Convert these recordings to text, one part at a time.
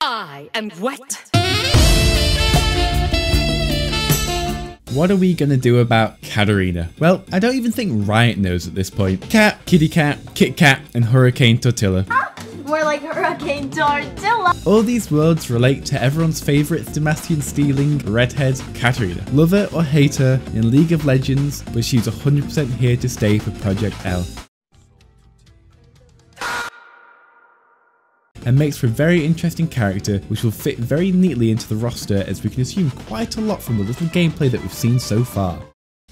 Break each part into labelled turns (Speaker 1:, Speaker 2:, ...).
Speaker 1: I am wet.
Speaker 2: What are we gonna do about Katarina? Well, I don't even think Riot knows at this point. Cat, Kitty Cat, Kit Kat, and Hurricane Tortilla.
Speaker 3: More like Hurricane Tortilla.
Speaker 2: All these worlds relate to everyone's favourite Demacian stealing redhead, Katarina. Love her or hate her in League of Legends, but she's 100% here to stay for Project L. And makes for a very interesting character which will fit very neatly into the roster, as we can assume quite a lot from the little gameplay that we've seen so far.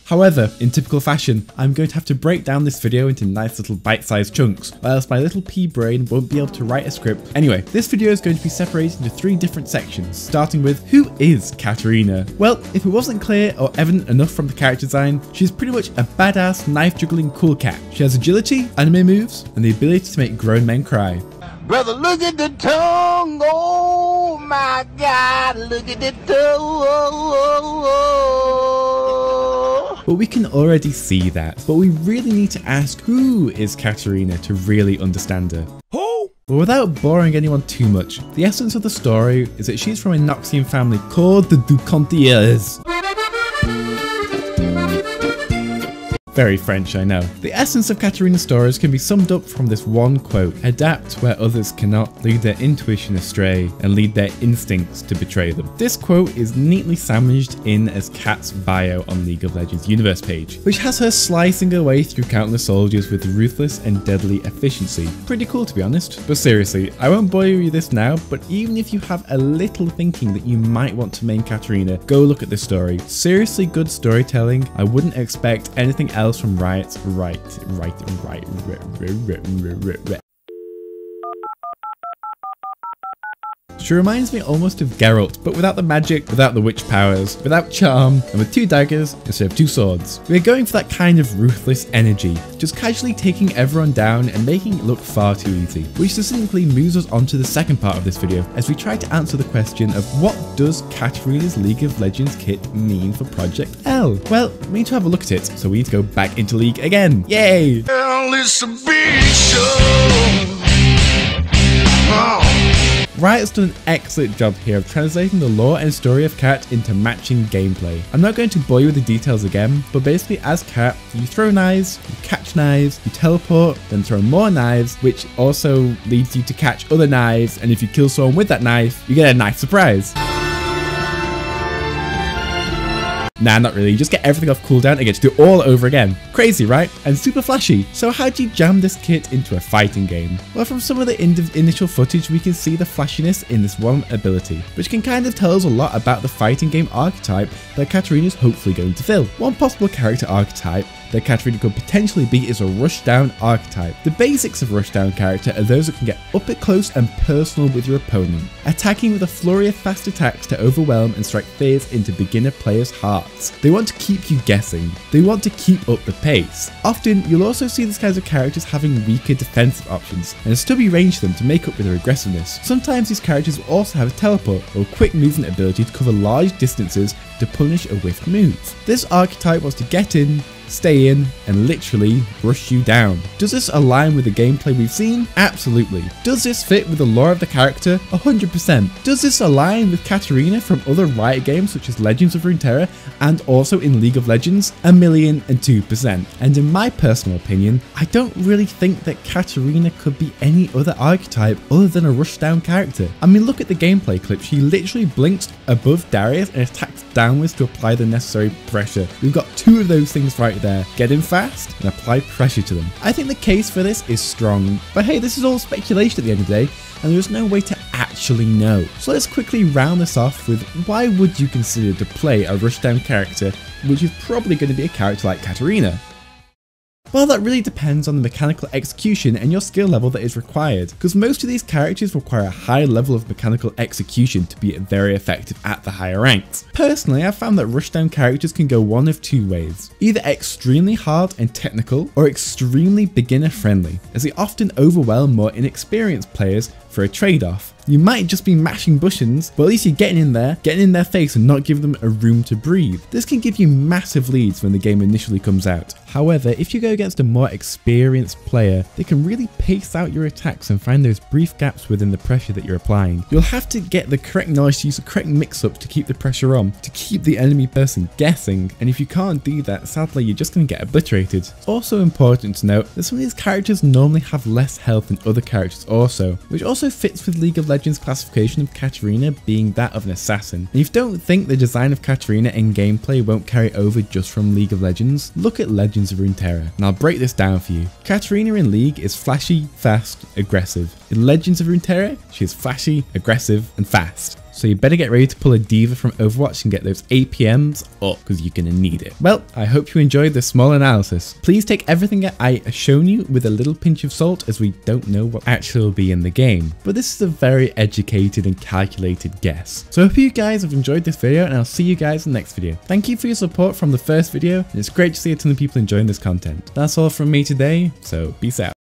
Speaker 2: However, in typical fashion, I'm going to have to break down this video into nice little bite-sized chunks, or else my little pea brain won't be able to write a script. Anyway, this video is going to be separated into 3 different sections, starting with who is Katarina? Well, if it wasn't clear or evident enough from the character design, she's pretty much a badass knife-juggling cool cat. She has agility, anime moves, and the ability to make grown men cry.
Speaker 4: Brother, look at the tongue, oh my God, look at the tongue.
Speaker 2: But we can already see that, but we really need to ask who is Katarina to really understand her.
Speaker 4: Who?
Speaker 2: But without boring anyone too much, the essence of the story is that she's from a Noxian family called the Ducontiers. Very French, I know. The essence of Katarina's stories can be summed up from this one quote: adapt where others cannot, lead their intuition astray, and lead their instincts to betray them. This quote is neatly sandwiched in as Kat's bio on League of Legends universe page, which has her slicing her way through countless soldiers with ruthless and deadly efficiency. Pretty cool, to be honest. But seriously, I won't bore you with this now, but even if you have a little thinking that you might want to main Katarina, go look at this story. Seriously good storytelling. I wouldn't expect anything else from Riot's right. She reminds me almost of Geralt, but without the magic, without the witch powers, without charm, and with 2 daggers instead of 2 swords. We're going for that kind of ruthless energy, just casually taking everyone down and making it look far too easy. Which succinctly moves us on to the second part of this video, as we try to answer the question of what does Katarina's League of Legends kit mean for Project L? Well, we need to have a look at it, so we need to go back into League again. Yay!
Speaker 4: Well, it's a big show. Oh.
Speaker 2: Riot's done an excellent job here of translating the lore and story of Kat into matching gameplay. I'm not going to bore you with the details again, but basically as Kat, you throw knives, you catch knives, you teleport, then throw more knives, which also leads you to catch other knives, and if you kill someone with that knife, you get a nice surprise. Nah, not really. You just get everything off cooldown and get to do it all over again. Crazy, right? And super flashy. So how do you jam this kit into a fighting game? Well, from some of the initial footage, we can see the flashiness in this one ability, which can kind of tell us a lot about the fighting game archetype that Katarina is hopefully going to fill. One possible character archetype that Katarina could potentially be is a rushdown archetype. The basics of rushdown character are those that can get up close and personal with your opponent, attacking with a flurry of fast attacks to overwhelm and strike fears into beginner players' hearts. They want to keep you guessing. They want to keep up the pace. Often, you'll also see these kinds of characters having weaker defensive options and a stubby range to them to make up with their aggressiveness. Sometimes these characters will also have a teleport or quick movement ability to cover large distances to punish a whiffed move. This archetype wants to get in, stay in, and literally rush you down. Does this align with the gameplay we've seen? Absolutely. Does this fit with the lore of the character? 100%. Does this align with Katarina from other Riot games such as Legends of Runeterra and also in League of Legends? 1,002%. And in my personal opinion, I don't really think that Katarina could be any other archetype other than a rushdown character. I mean, look at the gameplay clip. She literally blinks above Darius and attacks downwards to apply the necessary pressure. We've got 2 of those things right there. Get in fast and apply pressure to them. I think the case for this is strong, but hey, this is all speculation at the end of the day, and there's no way to actually know. So let's quickly round this off with why would you consider to play a rushdown character, which is probably going to be a character like Katarina? Well, that really depends on the mechanical execution and your skill level that is required, because most of these characters require a high level of mechanical execution to be very effective at the higher ranks. Personally, I've found that rushdown characters can go one of 2 ways, either extremely hard and technical, or extremely beginner friendly, as they often overwhelm more inexperienced players for a trade-off. You might just be mashing buttons, but at least you're getting in their face and not giving them a room to breathe. This can give you massive leads when the game initially comes out. However, if you go against against a more experienced player, they can really pace out your attacks and find those brief gaps within the pressure that you're applying. You'll have to get the correct knowledge to use the correct mix-up to keep the pressure on, to keep the enemy person guessing, and if you can't do that, sadly you're just going to get obliterated. It's also important to note that some of these characters normally have less health than other characters also, which also fits with League of Legends classification of Katarina being that of an assassin. And if you don't think the design of Katarina in gameplay won't carry over just from League of Legends, look at Legends of Runeterra, and I'll break this down for you. Katarina in League is flashy, fast, aggressive. In Legends of Runeterra, she is flashy, aggressive, and fast. So you better get ready to pull a diva from Overwatch and get those APMs up, because you're going to need it. Well, I hope you enjoyed this small analysis. Please take everything I have shown you with a little pinch of salt, as we don't know what actually will be in the game. But this is a very educated and calculated guess. So I hope you guys have enjoyed this video, and I'll see you guys in the next video. Thank you for your support from the first video, and it's great to see a ton of people enjoying this content. That's all from me today, so peace out.